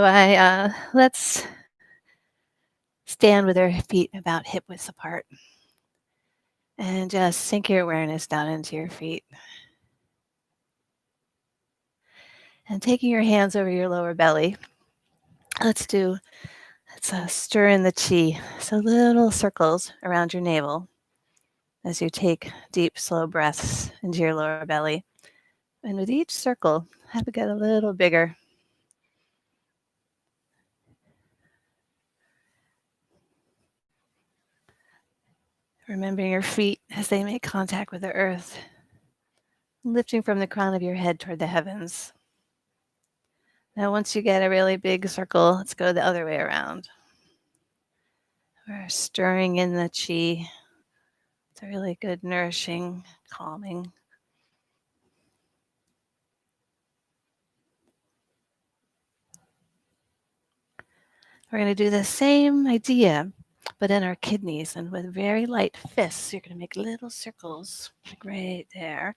Let's stand with our feet about hip width apart and just sink your awareness down into your feet. And taking your hands over your lower belly, let's stir in the chi. So little circles around your navel as you take deep, slow breaths into your lower belly. And with each circle, have it get a little bigger. Remembering your feet as they make contact with the earth, lifting from the crown of your head toward the heavens. Now, once you get a really big circle, let's go the other way around. We're stirring in the chi. It's a really good, nourishing, calming. We're going to do the same idea, but in our kidneys, and with very light fists. You're going to make little circles, like right there.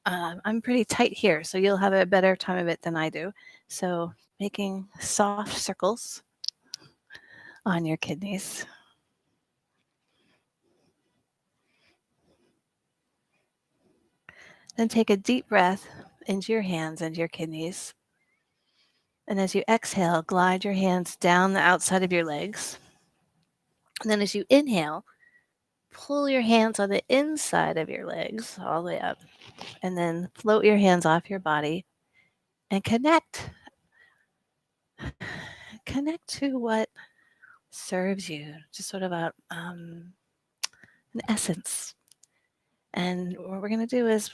I'm pretty tight here, so you'll have a better time of it than I do. So making soft circles on your kidneys. Then take a deep breath into your hands and your kidneys. And as you exhale, glide your hands down the outside of your legs. And then as you inhale, pull your hands on the inside of your legs all the way up. And then float your hands off your body and connect. Connect to what serves you, just sort of an essence. And what we're going to do is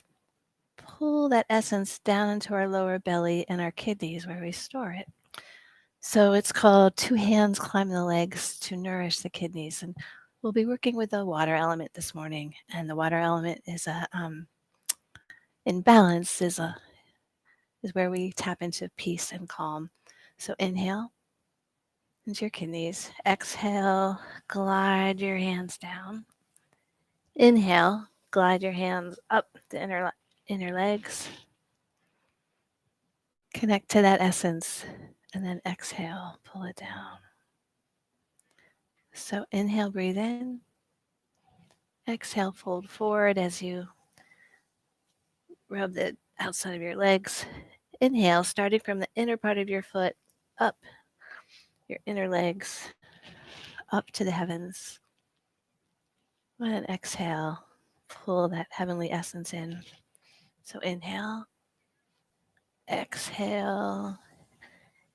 pull that essence down into our lower belly and our kidneys where we store it. So it's called two hands climb the legs to nourish the kidneys. And we'll be working with the water element this morning. And the water element is in balance is where we tap into peace and calm. So inhale into your kidneys. Exhale, glide your hands down. Inhale, glide your hands up the inner legs. Connect to that essence. And then exhale, pull it down. So inhale, breathe in. Exhale, fold forward as you rub the outside of your legs. Inhale, starting from the inner part of your foot, up your inner legs, up to the heavens. And exhale, pull that heavenly essence in. So inhale, exhale.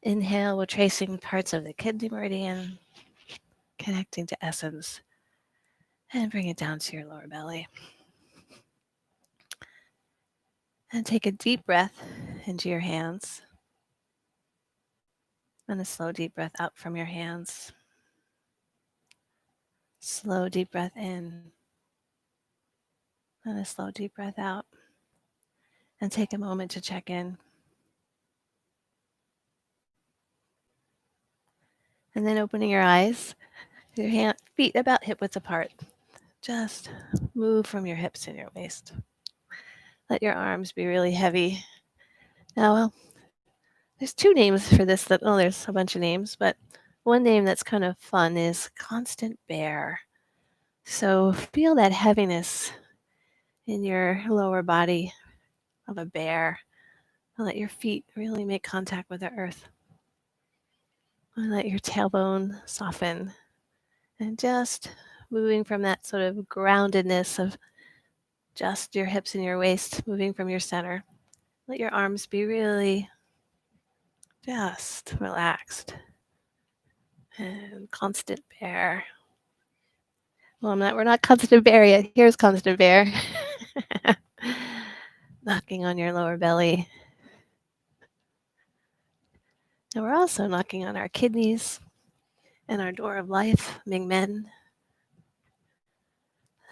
Inhale, we're tracing parts of the kidney meridian, connecting to essence, and bring it down to your lower belly. And take a deep breath into your hands. And a slow, deep breath out from your hands. Slow, deep breath in. And a slow, deep breath out. And take a moment to check in. And then opening your eyes, your feet about hip width apart. Just move from your hips and your waist. Let your arms be really heavy. Now, there's two names for this. There's a bunch of names, but one name that's kind of fun is Constant Bear. So feel that heaviness in your lower body of a bear. And let your feet really make contact with the earth. And let your tailbone soften. And just moving from that sort of groundedness of just your hips and your waist, moving from your center. Let your arms be really just relaxed. And Constant Bear. Well, we're not Constant Bear yet. Here's Constant Bear. Knocking on your lower belly. And we're also knocking on our kidneys and our door of life, Ming Men.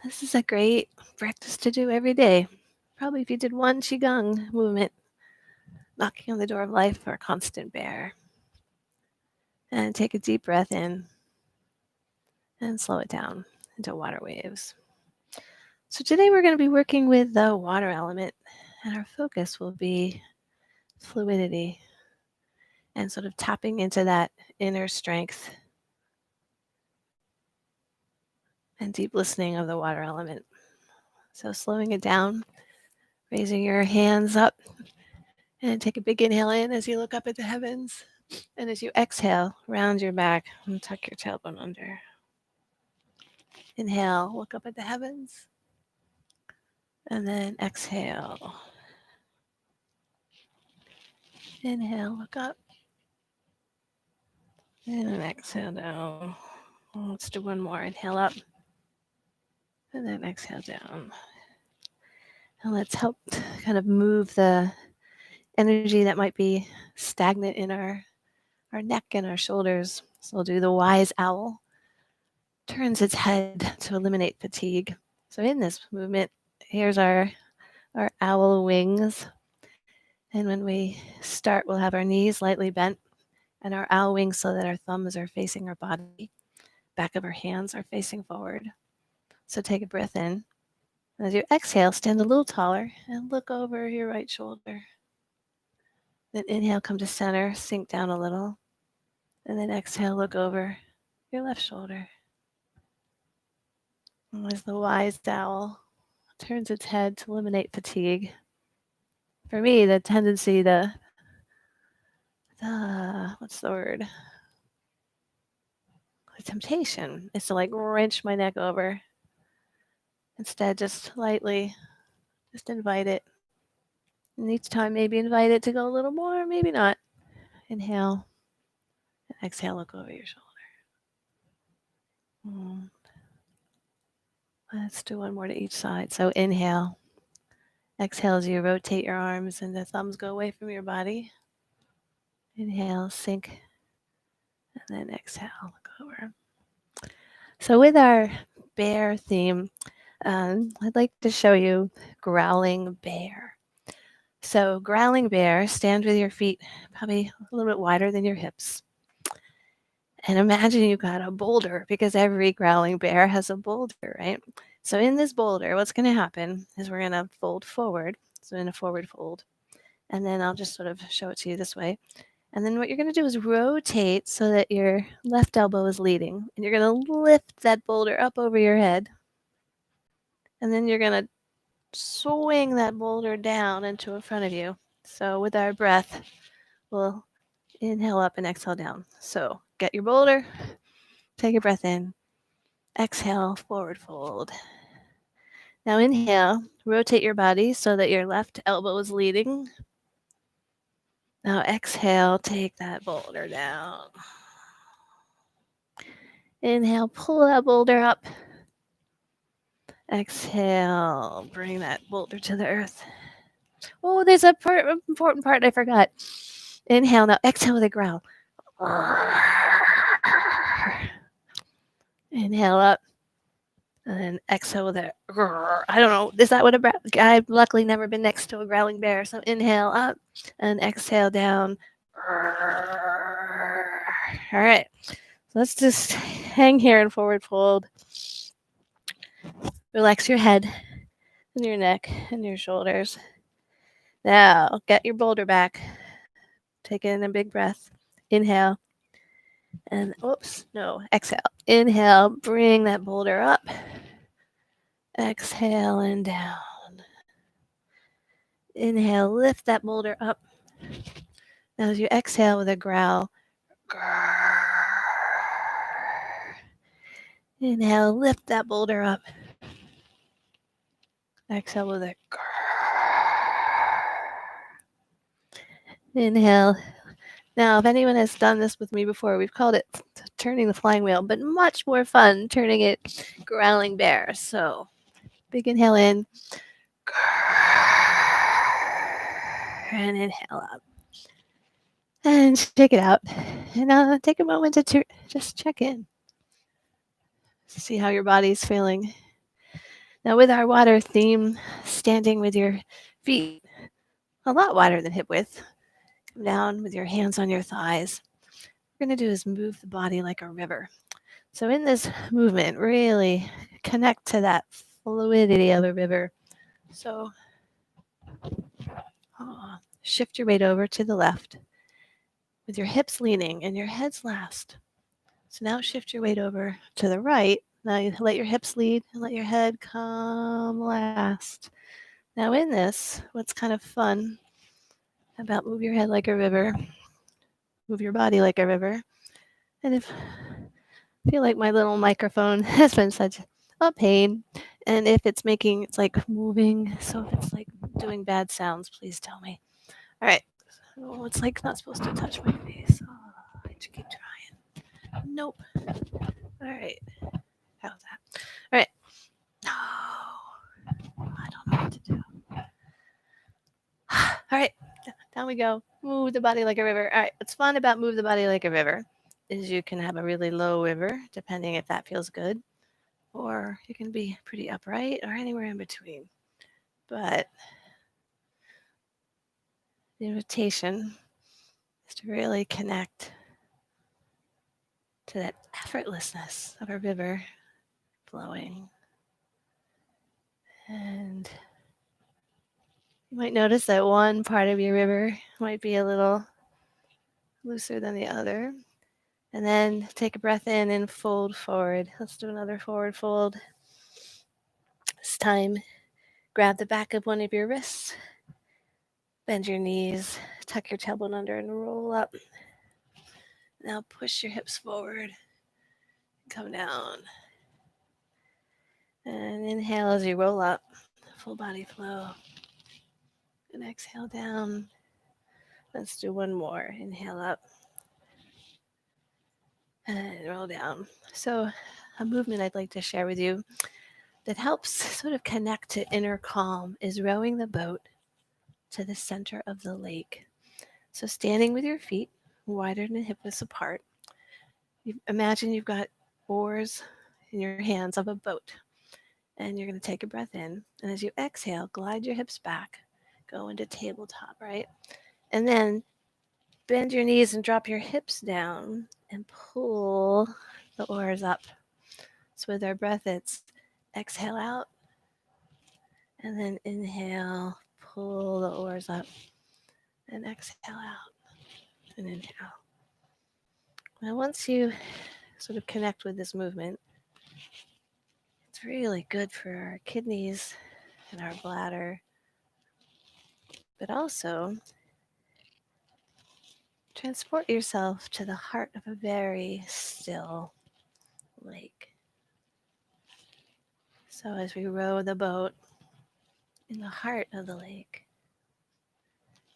This is a great practice to do every day. Probably if you did one Qigong movement, knocking on the door of life or Constant Bear. And take a deep breath in and slow it down into water waves. So today we're going to be working with the water element, and our focus will be fluidity. and sort of tapping into that inner strength and deep listening of the water element. So slowing it down, raising your hands up, and take a big inhale in as you look up at the heavens. And as you exhale, round your back and tuck your tailbone under. Inhale, look up at the heavens. And then exhale. Inhale, look up. And then exhale down. Let's do one more. Inhale up. And then exhale down. And let's help kind of move the energy that might be stagnant in our neck and our shoulders. So we'll do the wise owl. Turns its head to eliminate fatigue. So in this movement, here's our owl wings. And when we start, we'll have our knees lightly bent and our owl wings so that our thumbs are facing our body. Back of our hands are facing forward. So take a breath in. And as you exhale, stand a little taller and look over your right shoulder. Then inhale, come to center, sink down a little. And then exhale, look over your left shoulder. And as the wise owl turns its head to eliminate fatigue, for me, the tendency to, what's the word? The temptation is to like wrench my neck over. Instead, just lightly, just invite it. And each time, maybe invite it to go a little more, maybe not. Inhale. And exhale, look over your shoulder. Let's do one more to each side. So inhale. Exhale as you rotate your arms and the thumbs go away from your body. Inhale, sink. And then exhale, look over. So with our bear theme, I'd like to show you Growling Bear. So Growling Bear, stand with your feet probably a little bit wider than your hips. And imagine you've got a boulder, because every growling bear has a boulder, right? So in this boulder, what's going to happen is we're going to fold forward. So in a forward fold. And then I'll just sort of show it to you this way. And then what you're going to do is rotate so that your left elbow is leading. And you're going to lift that boulder up over your head. And then you're going to swing that boulder down into in front of you. So with our breath, we'll inhale up and exhale down. So get your boulder, take a breath in, exhale, forward fold. Now inhale, rotate your body so that your left elbow is leading. Now exhale, take that boulder down. Inhale, pull that boulder up. Exhale, bring that boulder to the earth. Oh, there's a important part I forgot. Inhale, now exhale with a growl. Inhale up. And then exhale with a I don't know. Is that what I've luckily never been next to a growling bear. So inhale up and exhale down. All right. So let's just hang here in forward fold. Relax your head and your neck and your shoulders. Now get your boulder back. Take in a big breath. Inhale. And exhale. Inhale, bring that boulder up. Exhale and down. Inhale, lift that boulder up. Now as you exhale with a growl, inhale, lift that boulder up. Exhale with a inhale. Now, if anyone has done this with me before, we've called it turning the flying wheel, but much more fun turning it growling bear. So big inhale in. And inhale up. And shake it out. And take a moment to just check in. See how your body's feeling. Now with our water theme, standing with your feet a lot wider than hip width. Come down with your hands on your thighs. What we're going to do is move the body like a river. So in this movement, really connect to that fluidity of a river. So shift your weight over to the left. with your hips leaning and your head's last. So now shift your weight over to the right. Now you let your hips lead and let your head come last. Now in this, what's kind of fun about move your head like a river, move your body like a river. And if I feel like my little microphone has been such a pain, and if it's like moving, so if it's like doing bad sounds, please tell me. All right. Oh, it's like not supposed to touch my face. Oh, I should keep trying. Nope. All right. How's that? All right. No. I don't know what to do. All right. Down we go. Move the body like a river. All right. What's fun about move the body like a river is you can have a really low river, depending if that feels good, or you can be pretty upright or anywhere in between. But the invitation is to really connect to that effortlessness of a river flowing. And you might notice that one part of your river might be a little looser than the other. And then take a breath in and fold forward. Let's do another forward fold. This time, grab the back of one of your wrists, bend your knees, tuck your tailbone under, and roll up. Now push your hips forward, come down. And inhale as you roll up, full body flow. And exhale down. Let's do one more. Inhale up and roll down. So, a movement I'd like to share with you that helps sort of connect to inner calm is rowing the boat to the center of the lake. So, standing with your feet wider than hip widths apart, imagine you've got oars in your hands of a boat. And you're going to take a breath in. And as you exhale, glide your hips back, go into tabletop, right? And then bend your knees and drop your hips down and pull the oars up. So with our breath, it's exhale out and then inhale, pull the oars up and exhale out and inhale. Now, once you sort of connect with this movement, it's really good for our kidneys and our bladder, but also transport yourself to the heart of a very still lake. So as we row the boat in the heart of the lake,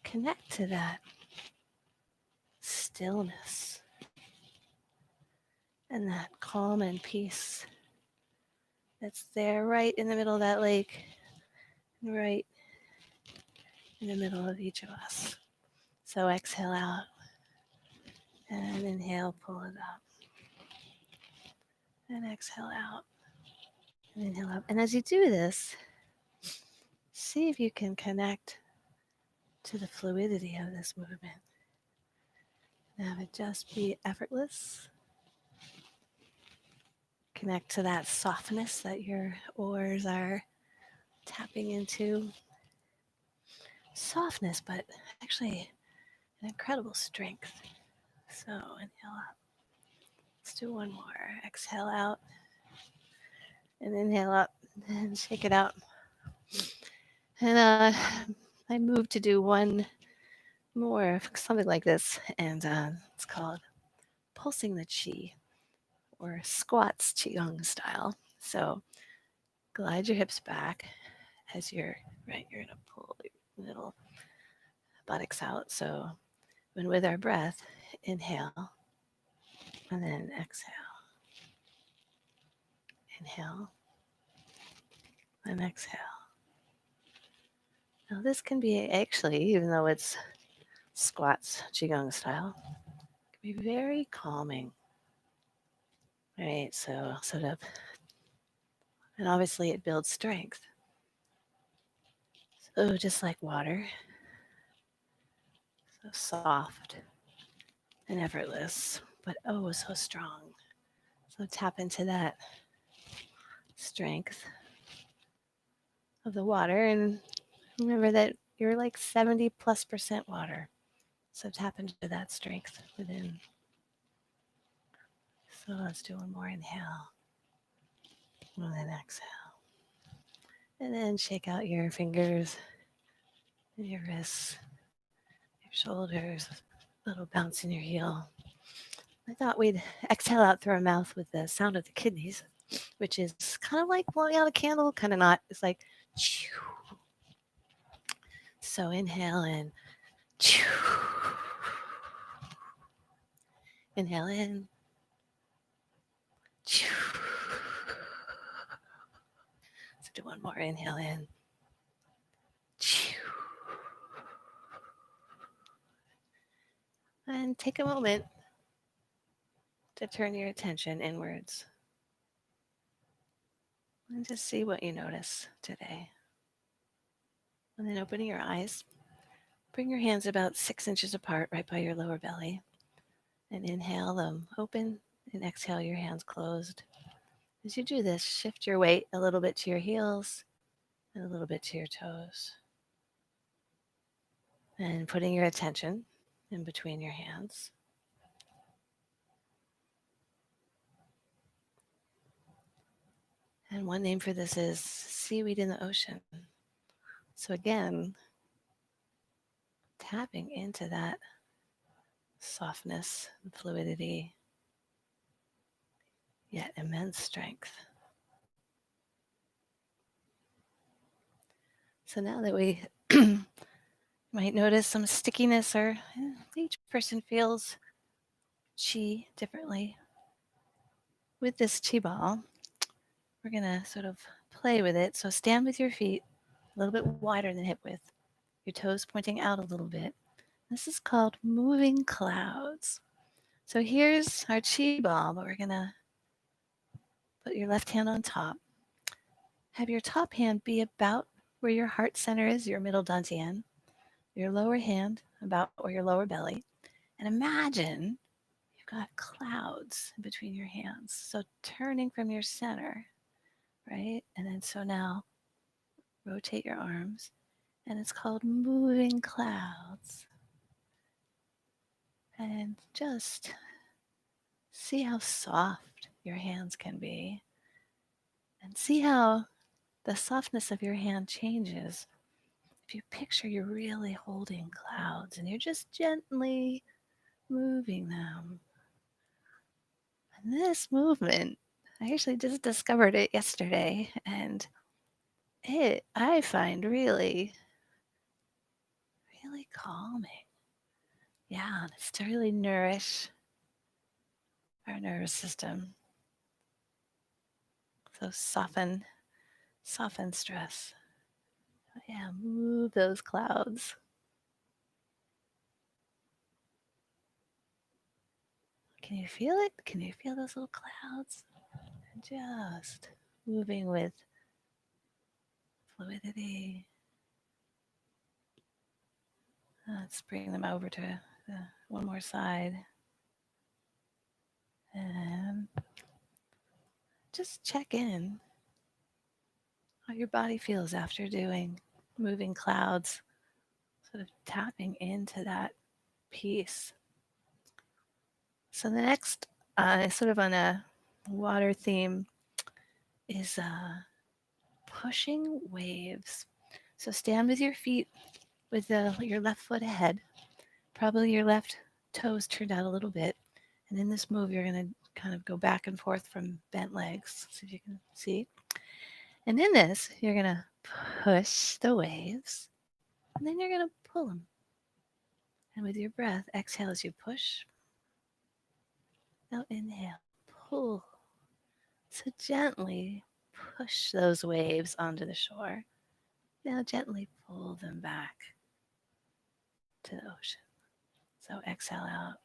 connect to that stillness and that calm and peace that's there right in the middle of that lake, right in the middle of each of us. So exhale out and inhale, pull it up. And exhale out and inhale up. And as you do this, see if you can connect to the fluidity of this movement. Have it just be effortless. Connect to that softness that your oars are tapping into. Softness, but actually an incredible strength. So inhale up. Let's do one more. Exhale out. And inhale up. And shake it out. And I moved to do one more, something like this. And it's called pulsing the chi, or squats Qigong style. So glide your hips back as you're going to pull your little buttocks out. So when with our breath, inhale and then exhale. Inhale and exhale. Now this can be actually, even though it's squats Qigong style, can be very calming. Right, so sort of, and obviously it builds strength. So just like water, so soft and effortless, but oh, so strong. So tap into that strength of the water and remember that you're like 70+% water. So tap into that strength within. So let's do one more inhale. And then exhale. And then shake out your fingers and your wrists, your shoulders, a little bounce in your heel. I thought we'd exhale out through our mouth with the sound of the kidneys, which is kind of like blowing out a candle, kind of not. It's like, chew. So inhale in, chew. Inhale in, chew. Let's do one more. Inhale in, chew. And take a moment to turn your attention inwards and just see what you notice today. And then opening your eyes, bring your hands about 6 inches apart right by your lower belly. And inhale them open and exhale your hands closed. As you do this, shift your weight a little bit to your heels and a little bit to your toes. And putting your attention in between your hands. And one name for this is seaweed in the ocean. So again, tapping into that softness and fluidity, yet immense strength. So now that we might notice some stickiness, or each person feels chi differently. With this chi ball, we're going to sort of play with it. So stand with your feet a little bit wider than hip width, your toes pointing out a little bit. This is called moving clouds. So here's our chi ball, but we're going to put your left hand on top. Have your top hand be about where your heart center is, your middle dantian, your lower hand about where your lower belly. And imagine you've got clouds in between your hands. So turning from your center, right? And then so now rotate your arms, and it's called moving clouds. And just see how soft your hands can be, and see how the softness of your hand changes. If you picture you're really holding clouds and you're just gently moving them. And this movement, I actually just discovered it yesterday, and I find really, really calming. Yeah, it's to really nourish our nervous system. So soften stress. Yeah, move those clouds. Can you feel it? Can you feel those little clouds? And just moving with fluidity. Let's bring them over to one more side. And just check in how your body feels after doing moving clouds, sort of tapping into that peace. So the next, sort of on a water theme, is pushing waves. So stand with your feet with your left foot ahead, probably your left toes turned out a little bit. And in this move, you're going to kind of go back and forth from bent legs, so if you can see. And in this, you're going to push the waves, and then you're going to pull them. And with your breath, exhale as you push. Now inhale, pull. So gently push those waves onto the shore. Now gently pull them back to the ocean. So exhale out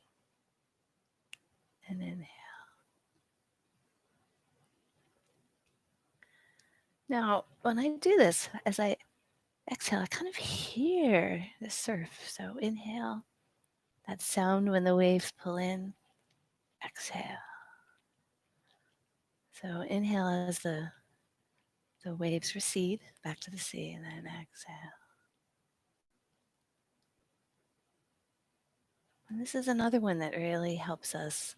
and inhale. Now, when I do this, as I exhale, I kind of hear the surf. So inhale, that sound when the waves pull in. Exhale. So inhale as the waves recede back to the sea, and then exhale. And this is another one that really helps us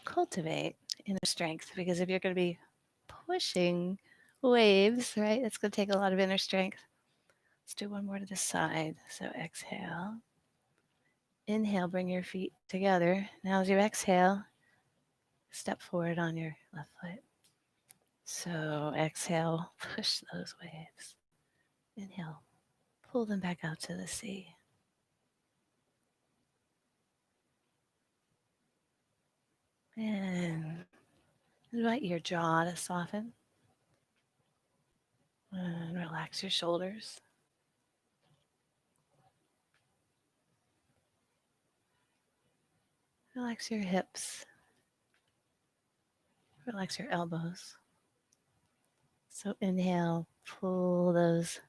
cultivate inner strength, because if you're going to be pushing waves, right, it's going to take a lot of inner strength. Let's do one more to the side. So exhale. Inhale, bring your feet together. Now as you exhale, step forward on your left foot. So exhale, push those waves. Inhale, pull them back out to the sea. And invite your jaw to soften. And relax your shoulders. Relax your hips. Relax your elbows. So inhale, pull those.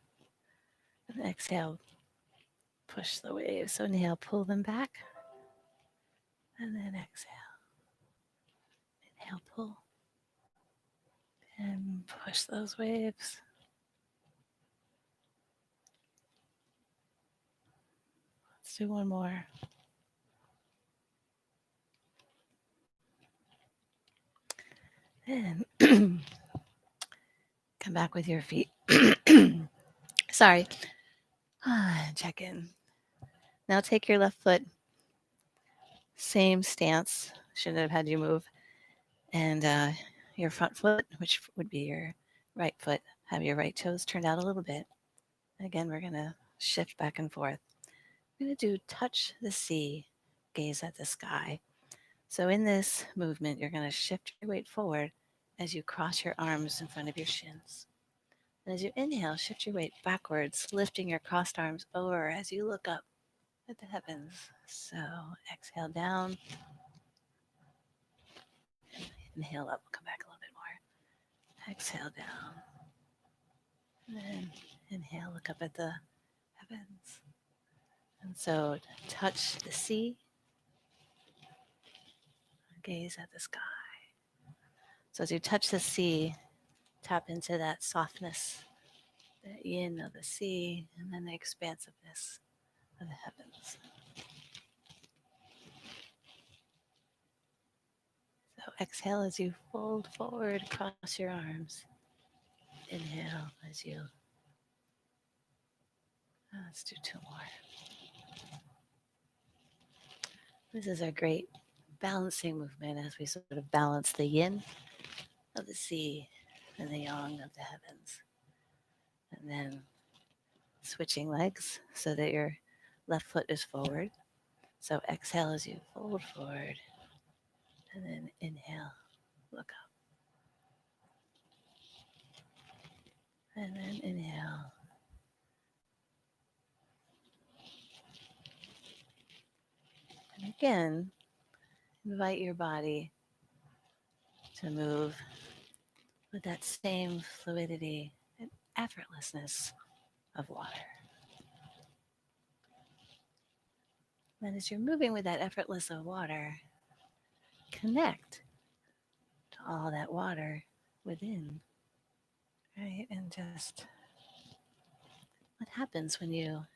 And exhale, push the waves. So inhale, pull them back. And then exhale. Inhale, pull. And push those waves. Let's do one more. And come back with your feet. Sorry. Check in. Now take your left foot, same stance. Shouldn't have had you move. And your front foot, which would be your right foot, have your right toes turned out a little bit. Again, we're going to shift back and forth. We're going to do touch the sea, gaze at the sky. So in this movement, you're going to shift your weight forward as you cross your arms in front of your shins. And as you inhale, shift your weight backwards, lifting your crossed arms over as you look up at the heavens. So exhale down. Inhale up, come back a little bit more. Exhale down. And then inhale, look up at the heavens. And so touch the sea, gaze at the sky. So as you touch the sea, tap into that softness, the yin of the sea, and then the expansiveness of the heavens. So exhale as you fold forward across your arms. Inhale as you, let's do two more. This is our great balancing movement as we sort of balance the yin of the sea and the yang of the heavens. And then switching legs so that your left foot is forward. So exhale as you fold forward. And then inhale, look up. And then inhale. And again, invite your body to move with that same fluidity and effortlessness of water. And as you're moving with that effortless of water, connect to all that water within, right? And just what happens when you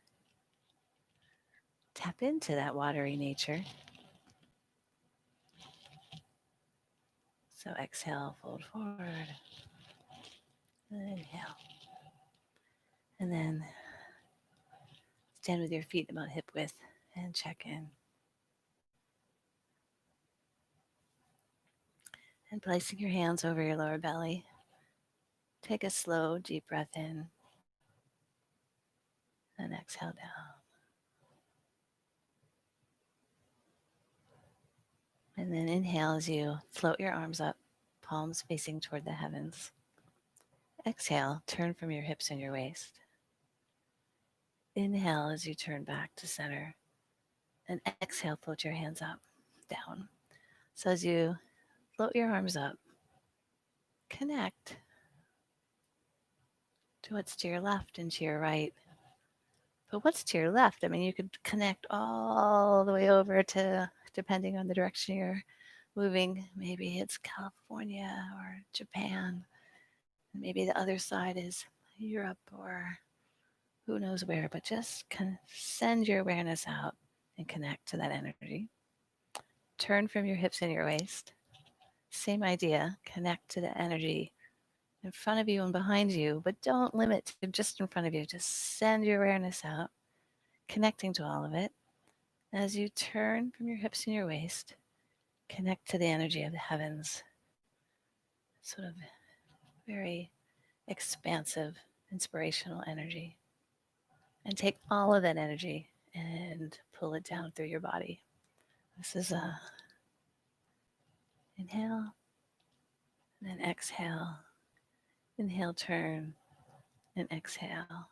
tap into that watery nature. So exhale, fold forward, and inhale. And then stand with your feet about hip width and check in. And placing your hands over your lower belly, take a slow, deep breath in and exhale down. And then inhale as you float your arms up, palms facing toward the heavens. Exhale, turn from your hips and your waist. Inhale as you turn back to center. And exhale, float your hands up, down. So as you float your arms up, connect to what's to your left and to your right. But what's to your left? I mean, you could connect all the way over to, depending on the direction you're moving, maybe it's California or Japan. Maybe the other side is Europe or who knows where, but just kind of send your awareness out and connect to that energy. Turn from your hips and your waist. Same idea. Connect to the energy in front of you and behind you, but don't limit to just in front of you. Just send your awareness out, connecting to all of it. As you turn from your hips and your waist, connect to the energy of the heavens. Sort of very expansive, inspirational energy. And take all of that energy and pull it down through your body. This is a inhale and then exhale. Inhale, turn, and exhale.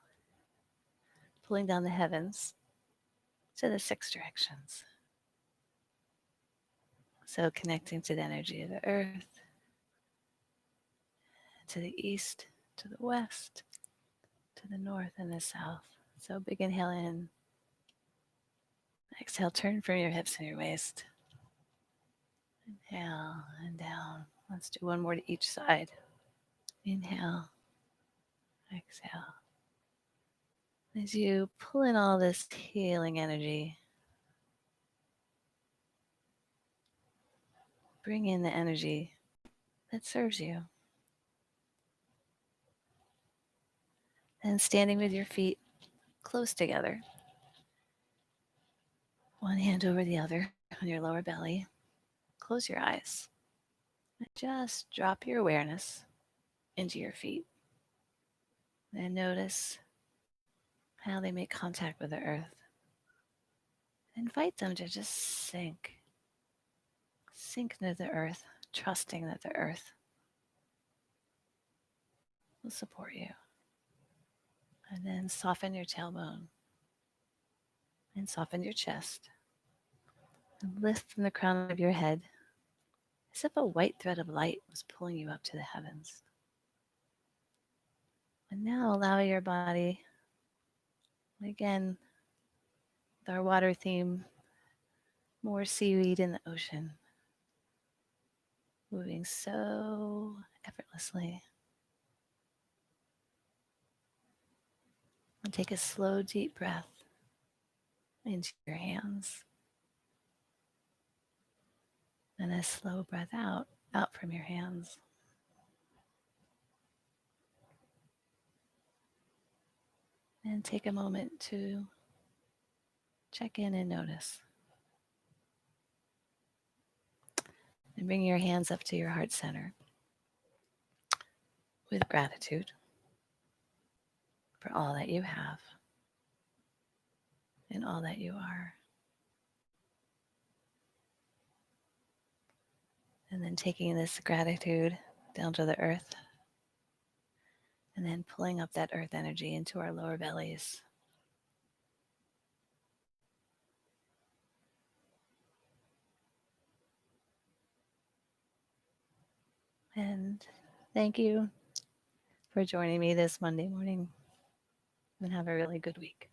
Pulling down the heavens to the 6 directions. So connecting to the energy of the earth, to the east, to the west, to the north and the south. So big inhale in. Exhale, turn from your hips and your waist. Inhale and down. Let's do one more to each side. Inhale, exhale. As you pull in all this healing energy, bring in the energy that serves you. And standing with your feet close together, one hand over the other on your lower belly, close your eyes and just drop your awareness into your feet. And notice how they make contact with the earth. Invite them to just sink into the earth, trusting that the earth will support you. And then soften your tailbone and soften your chest. And lift from the crown of your head as if a white thread of light was pulling you up to the heavens. And now allow your body, again, with our water theme, more seaweed in the ocean, moving so effortlessly. And take a slow, deep breath into your hands. And a slow breath out from your hands. And take a moment to check in and notice. And bring your hands up to your heart center with gratitude for all that you have and all that you are. And then taking this gratitude down to the earth, and then pulling up that earth energy into our lower bellies. And thank you for joining me this Monday morning, and have a really good week.